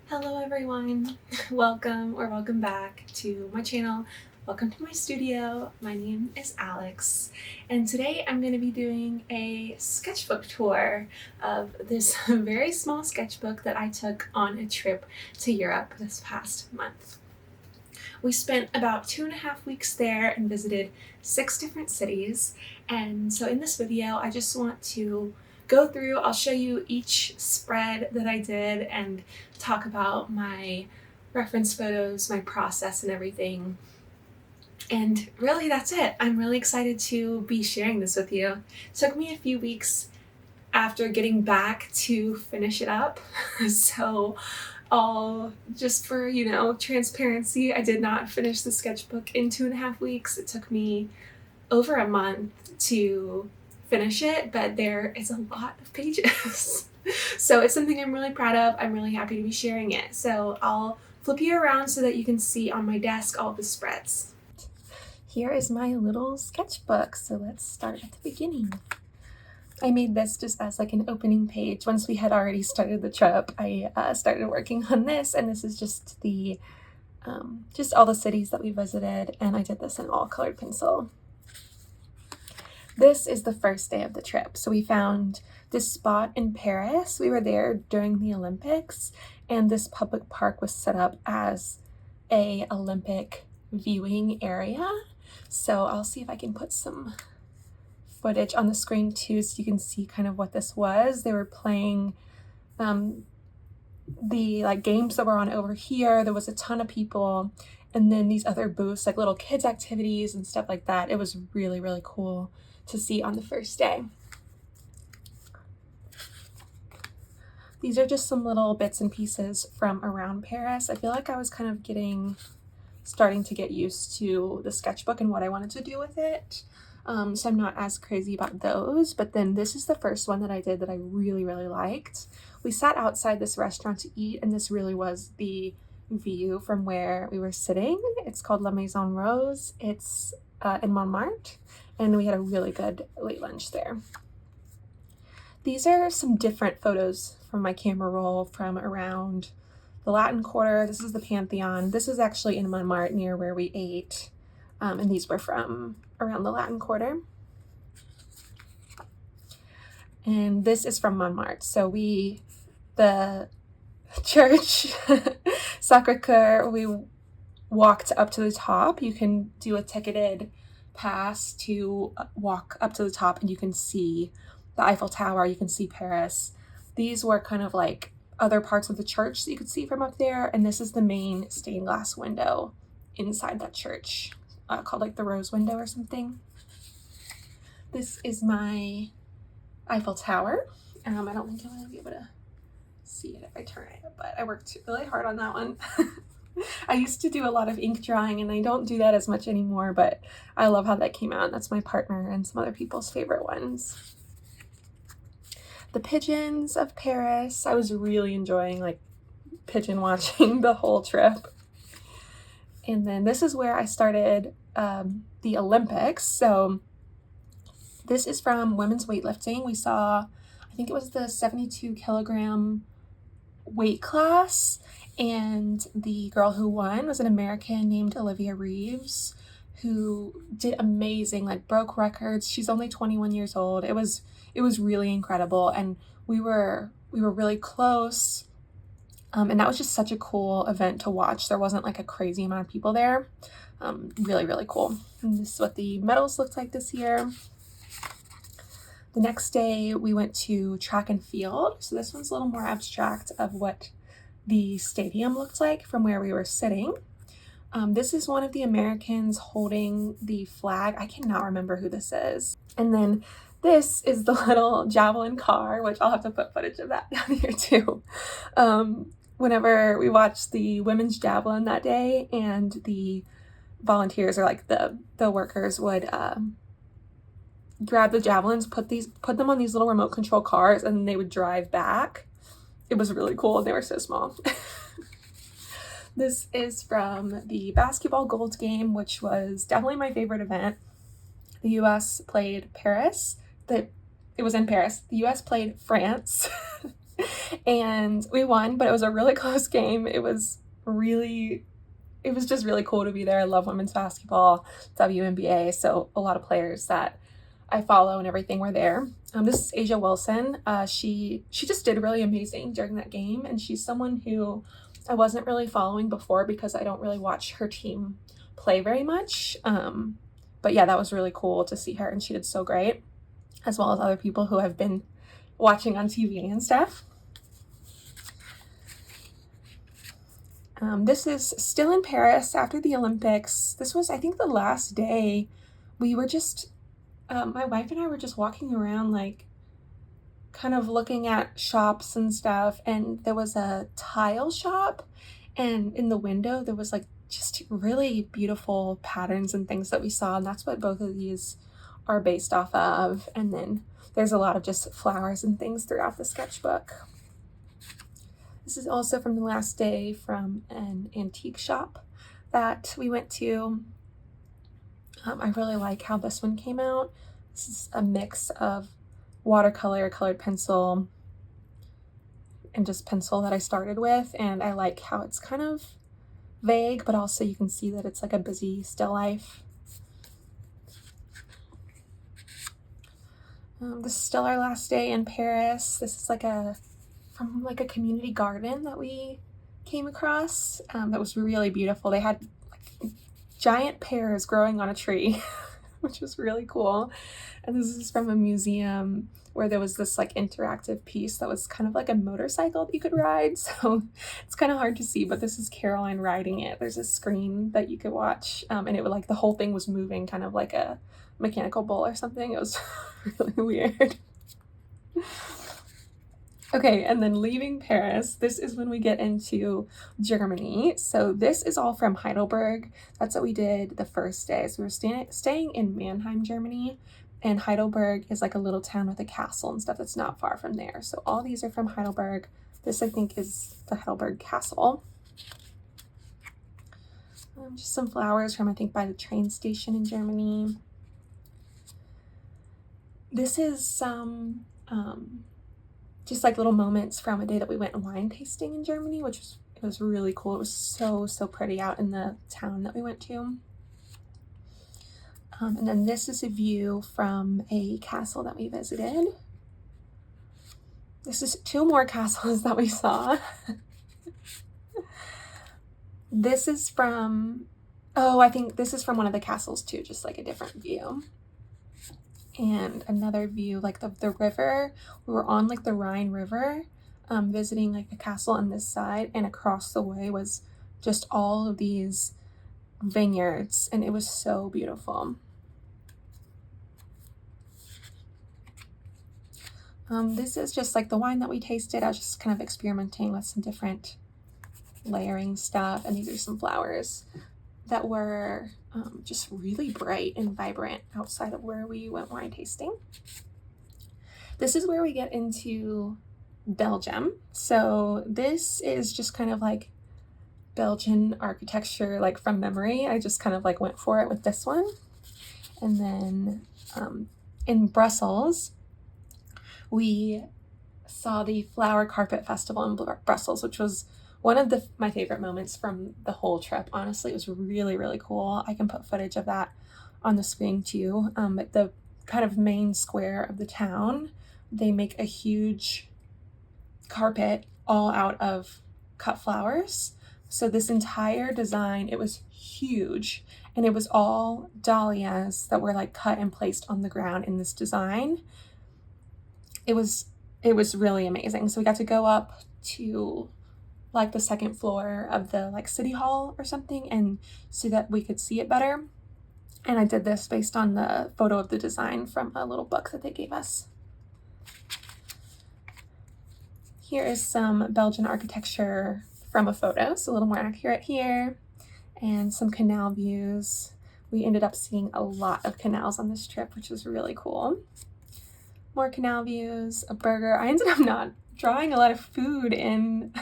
Hello everyone, welcome back to my channel. Welcome to my studio. My name is Alex, and today I'm going to be doing a sketchbook tour of this very small sketchbook that I took on a trip to Europe this past month. We spent about 2.5 weeks there and visited 6 different cities, and so in this video I just want to go through, I'll show you each spread that I did and talk about my reference photos, my process and everything. And really that's it. I'm really excited to be sharing this with you. It took me a few weeks after getting back to finish it up. So all just for, transparency, I did not finish the sketchbook in 2.5 weeks. It took me over a month to finish it, but there is a lot of pages. So it's something I'm really proud of. I'm really happy to be sharing it. So I'll flip you around so that you can see on my desk all the spreads. Here is my little sketchbook. So let's start at the beginning. I made this just as like an opening page. Once we had already started the trip, I started working on this, and this is just the just all the cities that we visited, and I did this in all colored pencil. This is the first day of the trip. So we found this spot in Paris. We were there during the Olympics, and this public park was set up as a Olympic viewing area. So I'll see if I can put some footage on the screen too, so you can see kind of what this was. They were playing the games that were on over here. There was a ton of people, and then these other booths, like little kids activities and stuff like that. It was really, really cool to see on the first day. These are just some little bits and pieces from around Paris. I feel like I was kind of starting to get used to the sketchbook and what I wanted to do with it. So I'm not as crazy about those, but then this is the first one that I did that I really, really liked. We sat outside this restaurant to eat, and this really was the view from where we were sitting. It's called La Maison Rose. It's in Montmartre, and we had a really good late lunch there. These are some different photos from my camera roll from around the Latin Quarter. This is the Pantheon. This is actually in Montmartre near where we ate, and these were from around the Latin Quarter. And this is from Montmartre. So the church, Sacré-Cœur, we walked up to the top. You can do a ticketed pass to walk up to the top, and you can see the Eiffel Tower, you can see Paris. These were kind of like other parts of the church that you could see from up there, and this is the main stained glass window inside that church, called like the Rose Window or something. This is my Eiffel Tower. I don't think I'm gonna be able to see it if I turn it, but I worked really hard on that one. I used to do a lot of ink drawing, and I don't do that as much anymore, but I love how that came out. That's my partner and some other people's favorite ones. The pigeons of Paris. I was really enjoying pigeon watching the whole trip. And then this is where I started the Olympics. So this is from women's weightlifting. We saw, I think it was the 72 kilogram weight class, and the girl who won was an American named Olivia Reeves, who did amazing, broke records. She's only 21 years old. It was really incredible, and we were really close, and that was just such a cool event to watch. There wasn't a crazy amount of people there. Really, really cool. And this is what the medals looked like this year. The next day we went to track and field. So this one's a little more abstract of what the stadium looked like from where we were sitting. This is one of the Americans holding the flag. I cannot remember who this is. And then this is the little javelin car, which I'll have to put footage of that down here too. Whenever we watched the women's javelin that day, and the volunteers, or the workers, would grab the javelins, put them on these little remote control cars, and they would drive back. It was really cool, and they were so small. This is from the basketball gold game, which was definitely my favorite event. The US played Paris. It was in Paris. The US played France. And we won, but it was a really close game. It was just really cool to be there. I love women's basketball, WNBA, so a lot of players that I follow and everything were there. This is Asia Wilson. She just did really amazing during that game, and she's someone who I wasn't really following before because I don't really watch her team play very much. But yeah, that was really cool to see her, and she did so great, as well as other people who have been watching on TV and stuff. This is still in Paris after the Olympics. This was, I think, the last day. We were just, my wife and I were just walking around, like, kind of looking at shops and stuff, and there was a tile shop, and in the window there was like just really beautiful patterns and things that we saw, and that's what both of these are based off of. And then there's a lot of just flowers and things throughout the sketchbook. This is also from the last day from an antique shop that we went to. I really like how this one came out. This is a mix of watercolor, colored pencil, and just pencil that I started with, and I like how it's kind of vague, but also you can see that it's like a busy still life. This is still our last day in Paris. This is from a community garden that we came across. That was really beautiful. They had like giant pears growing on a tree, which was really cool. And this is from a museum where there was this like interactive piece that was kind of like a motorcycle that you could ride. So it's kind of hard to see, but this is Caroline riding it. There's a screen that you could watch, and it would like the whole thing was moving kind of like a mechanical bull or something. It was really weird. Okay, and then leaving Paris, this is when we get into Germany. So this is all from Heidelberg. That's what we did the first day. So we were staying in Mannheim, Germany, and Heidelberg is like a little town with a castle and stuff that's not far from there. So all these are from Heidelberg. This, I think, is the Heidelberg Castle. Just some flowers from, I think, by the train station in Germany. This is some just like little moments from a day that we went wine tasting in Germany, which was really cool. It was so pretty out in the town that we went to. And then this is a view from a castle that we visited. This is 2 more castles that we saw. This is from, I think this is from one of the castles too, just like a different view. And another view, like the river. We were on like the Rhine River, visiting like the castle on this side, and across the way was just all of these vineyards, and it was so beautiful. This is just like the wine that we tasted. I was just kind of experimenting with some different layering stuff, and these are some flowers that were just really bright and vibrant outside of where we went wine tasting. This is where we get into Belgium. So this is just kind of like Belgian architecture, like from memory. I just kind of like went for it with this one. And then in Brussels, we saw the Flower Carpet Festival in Brussels, which was one of my favorite moments from the whole trip. Honestly, it was really cool. I can put footage of that on the screen too. At the kind of main square of the town, they make a huge carpet all out of cut flowers. So this entire design, it was huge, and it was all dahlias that were like cut and placed on the ground in this design. It was really amazing. So we got to go up to like the second floor of the like city hall or something, and so that we could see it better. And I did this based on the photo of the design from a little book that they gave us. Here is some Belgian architecture from a photo, so a little more accurate here, and some canal views. We ended up seeing a lot of canals on this trip, which was really cool. More canal views, a burger. I ended up not drawing a lot of food in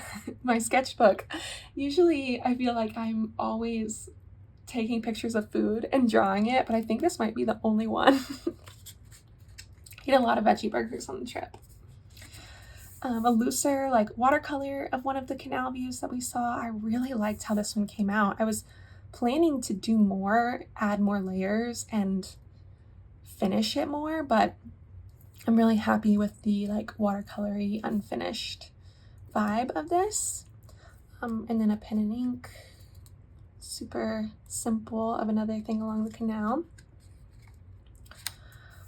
my sketchbook. Usually I feel like I'm always taking pictures of food and drawing it, but I think this might be the only one. Ate a lot of veggie burgers on the trip. a looser like watercolor of one of the canal views that we saw. I really liked how this one came out. I was planning to do more, add more layers and finish it more, but I'm really happy with the like watercolory unfinished vibe of this. And then a pen and ink, super simple, of another thing along the canal.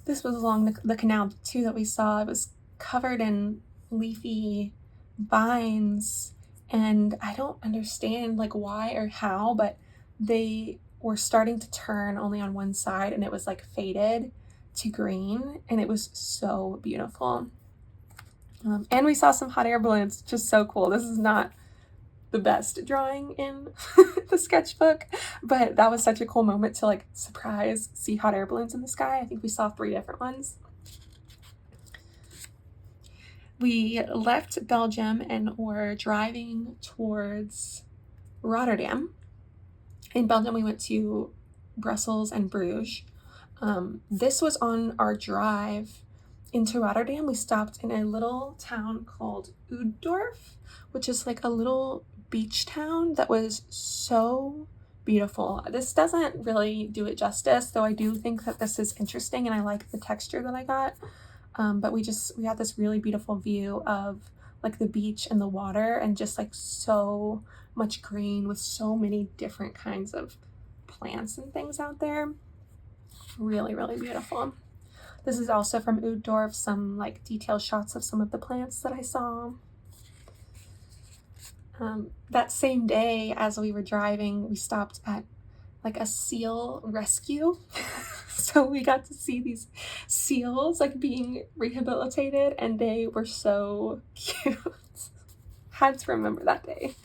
This was along the canal too that we saw. It was covered in leafy vines, and I don't understand like why or how, but they were starting to turn only on one side, and it was like faded to green, and it was so beautiful. And we saw some hot air balloons, just so cool. This is not the best drawing in the sketchbook, but that was such a cool moment to like surprise see hot air balloons in the sky. I think we saw 3 different ones. We left Belgium and were driving towards Rotterdam. In Belgium, we went to Brussels and Bruges. This was on our drive into Rotterdam. We stopped in a little town called Ouddorf, which is like a little beach town that was so beautiful. This doesn't really do it justice, though I do think that this is interesting and I like the texture that I got. But we got this really beautiful view of like the beach and the water, and just like so much green with so many different kinds of plants and things out there. Really, really beautiful. This is also from Ouddorf, some like detailed shots of some of the plants that I saw. That same day as we were driving, we stopped at like a seal rescue. So we got to see these seals like being rehabilitated, and they were so cute. Had to remember that day.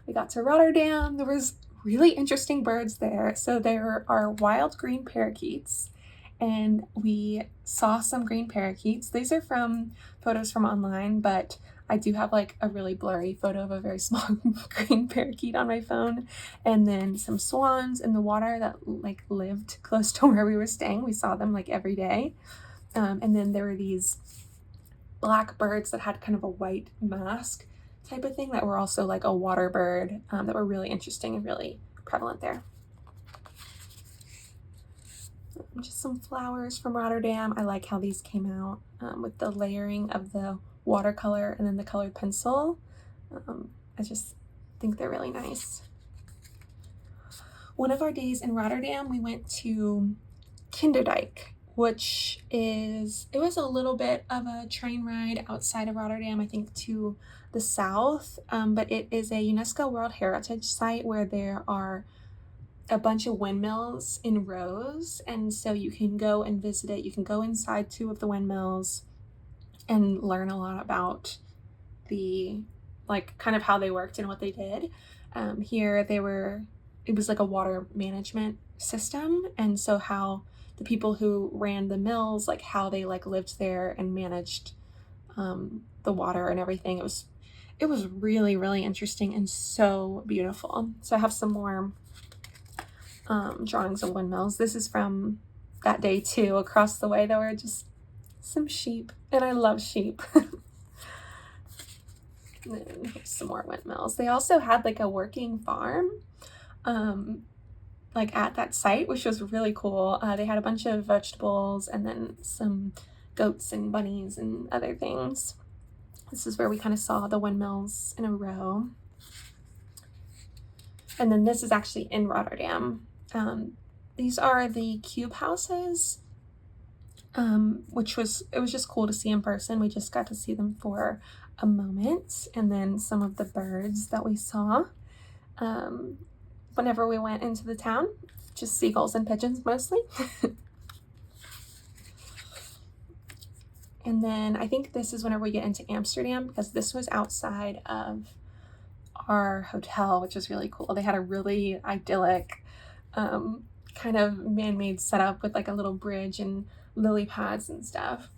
We got to Rotterdam. There was really interesting birds there. So there are wild green parakeets, and we saw some green parakeets. These are from photos from online, but I do have like a really blurry photo of a very small green parakeet on my phone. And then some swans in the water that like lived close to where we were staying. We saw them like every day. And then there were these black birds that had kind of a white mask type of thing that were also like a water bird, that were really interesting and really prevalent there. Just some flowers from Rotterdam. I like how these came out with the layering of the watercolor and then the colored pencil. I just think they're really nice. One of our days in Rotterdam, we went to Kinderdijk, which it was a little bit of a train ride outside of Rotterdam, I think to the south, but it is a UNESCO World Heritage Site where there are a bunch of windmills in rows, and so you can go and visit it. You can go inside 2 of the windmills and learn a lot about the like kind of how they worked and what they did. Here it was like a water management system, and so how the people who ran the mills, like how they like lived there and managed the water and everything. It was really, really interesting and so beautiful. So I have some more drawings of windmills. This is from that day too. Across the way there were just some sheep, and I love sheep. And then here's some more windmills. They also had like a working farm like at that site, which was really cool. They had a bunch of vegetables and then some goats and bunnies and other things. This is where we kind of saw the windmills in a row. And then this is actually in Rotterdam. These are the cube houses, which was just cool to see in person. We just got to see them for a moment. And then some of the birds that we saw whenever we went into the town, just seagulls and pigeons mostly. And then I think this is whenever we get into Amsterdam, because this was outside of our hotel, which is really cool. They had a really idyllic kind of man-made setup with like a little bridge and lily pads and stuff.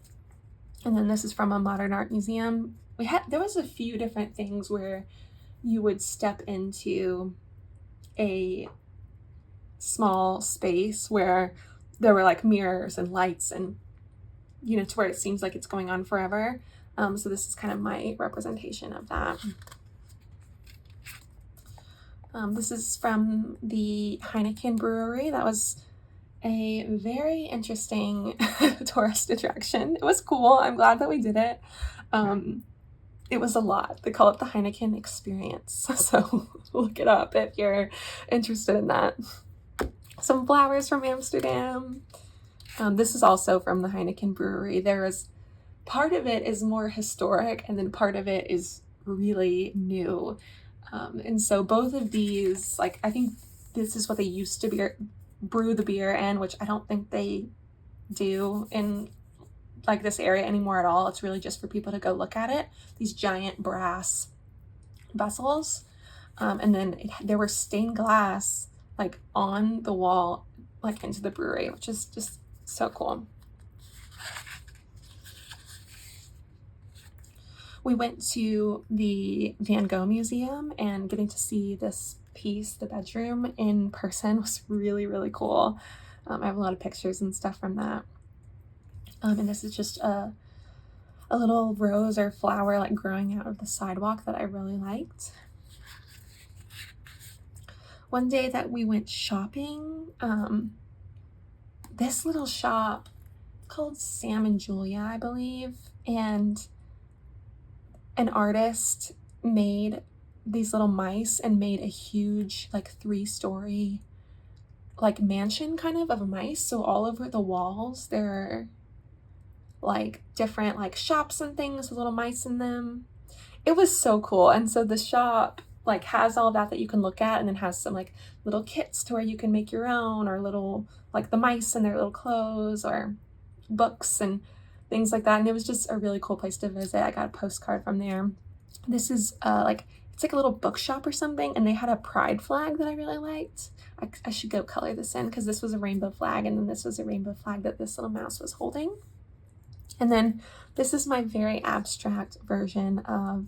And then this is from a modern art museum. There was a few different things where you would step into a small space where there were like mirrors and lights and, you know, to where it seems like it's going on forever. So this is kind of my representation of that. This is from the Heineken Brewery. That was a very interesting tourist attraction. It was cool. I'm glad that we did it. It was a lot. They call it the Heineken Experience. So look it up if you're interested in that. Some flowers from Amsterdam. This is also from the Heineken Brewery. There is part of it is more historic, and then part of it is really new. And so both of these, like, I think this is what they used to brew the beer in, which I don't think they do in like this area anymore at all. It's really just for people to go look at it. These giant brass vessels. And then there were stained glass like on the wall, like into the brewery, which is just so cool. We went to the Van Gogh Museum, and getting to see this piece, the bedroom, in person was really, really cool. I have a lot of pictures and stuff from that. And this is just a little rose or flower like growing out of the sidewalk that I really liked. One day that we went shopping, this little shop called Sam and Julia, I believe, and an artist made these little mice and made a huge like 3-story like mansion kind of mice. So all over the walls there are like different like shops and things with little mice in them. It was so cool. And so the shop like has all that you can look at, and then has some like little kits to where you can make your own, or little like the mice and their little clothes, or books and things like that. And it was just a really cool place to visit. I got a postcard from there. This is like, it's like a little bookshop or something, and they had a pride flag that I really liked. I should go color this in, because this was a rainbow flag, and then this was a rainbow flag that this little mouse was holding. And then this is my very abstract version of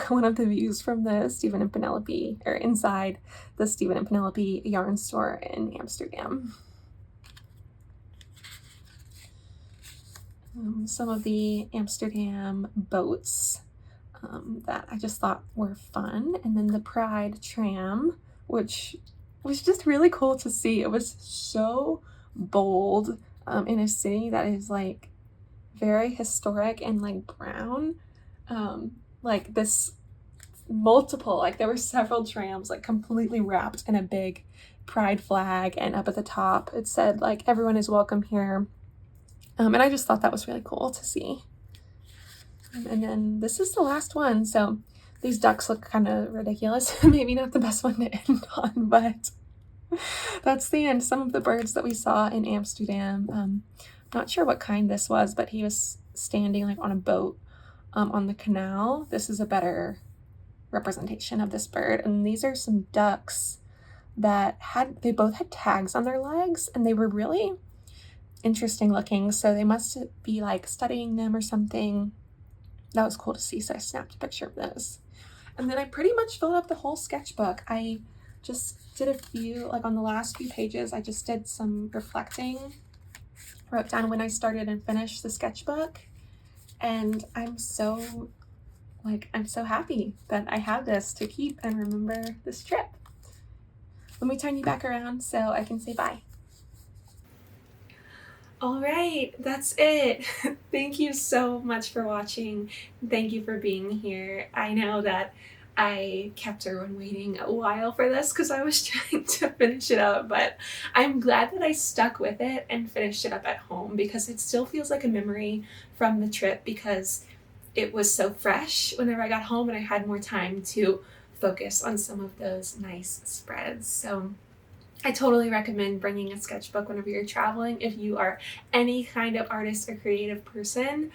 one of the views from the Stephen and Penelope, or inside the Stephen and Penelope yarn store in Amsterdam. Some of the Amsterdam boats that I just thought were fun. And then the Pride tram, which was just really cool to see. It was so bold in a city that is like very historic and like brown. Like this multiple, like there were several trams like completely wrapped in a big Pride flag, and up at the top it said like everyone is welcome here. And I just thought that was really cool to see. And then this is the last one. So these ducks look kind of ridiculous. Maybe not the best one to end on, but that's the end. Some of the birds that we saw in Amsterdam. Not sure what kind this was, but he was standing like on a boat on the canal. This is a better representation of this bird. And these are some ducks that they both had tags on their legs, and they were really interesting looking. So they must be like studying them or something. That was cool to see. So I snapped a picture of those. And then I pretty much filled up the whole sketchbook. I just did a few, like on the last few pages, I just did some reflecting. Wrote down when I started and finished the sketchbook. And I'm so happy that I have this to keep and remember this trip. Let me turn you back around so I can say bye. All right, that's it. Thank you so much for watching. Thank you for being here. I know that I kept everyone waiting a while for this because I was trying to finish it up, but I'm glad that I stuck with it and finished it up at home, because it still feels like a memory from the trip, because it was so fresh whenever I got home and I had more time to focus on some of those nice spreads. So I totally recommend bringing a sketchbook whenever you're traveling if you are any kind of artist or creative person.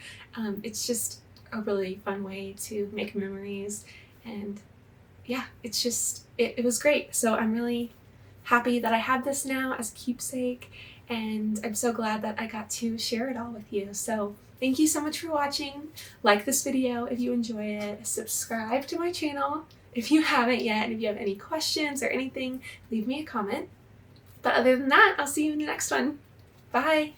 It's just a really fun way to make memories, and yeah, it's just, it was great. So I'm really happy that I have this now as a keepsake, and I'm so glad that I got to share it all with you. So thank you so much for watching. Like this video if you enjoy it. Subscribe to my channel if you haven't yet, and if you have any questions or anything, leave me a comment. But other than that, I'll see you in the next one. Bye!